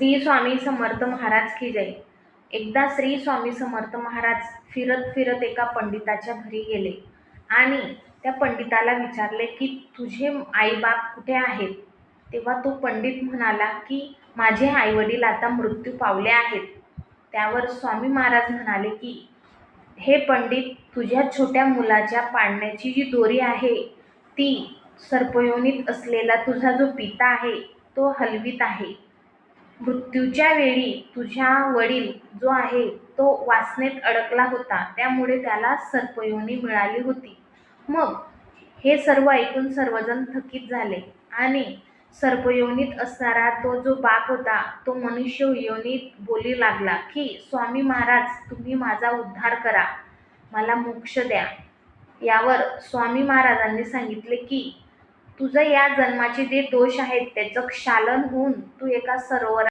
श्री स्वामी समर्थ महाराज की जय. एकदा श्री स्वामी समर्थ महाराज फिरत फिरत एका पंडिताच्या घरी गेले आणि त्या पंडिताला विचारले की तुझे आईबाप कुठे आहेत. तेव्हा तो पंडित म्हणाला की माझे आईवडील आता मृत्यू पावले आहेत. त्यावर स्वामी महाराज म्हणाले की हे पंडित, तुझ्या छोट्या मुलाच्या पाळण्याची जी दोरी आहे ती सर्पयोनीत असलेला तुझा जो पिता आहे तो हलवीत आहे. मृत्यूच्या वेळी तुझा वडील जो आहे तो वासनेत अडकला होता, त्यामुळे त्याला सर्पयोनी मिळाली होती. मग हे सर्व ऐकून सर्वजण थकीत झाले आणि सर्पयोनीत असणारा तो जो बाप होता तो मनुष्य योनीत बोली लागला की स्वामी महाराज, तुम्ही माझा उद्धार करा, मला मोक्ष द्या. यावर स्वामी महाराजांनी सांगितले की तुझं या जन्माचे जे दोष आहेत त्याचं क्षालन होऊन तू एका सरोवरात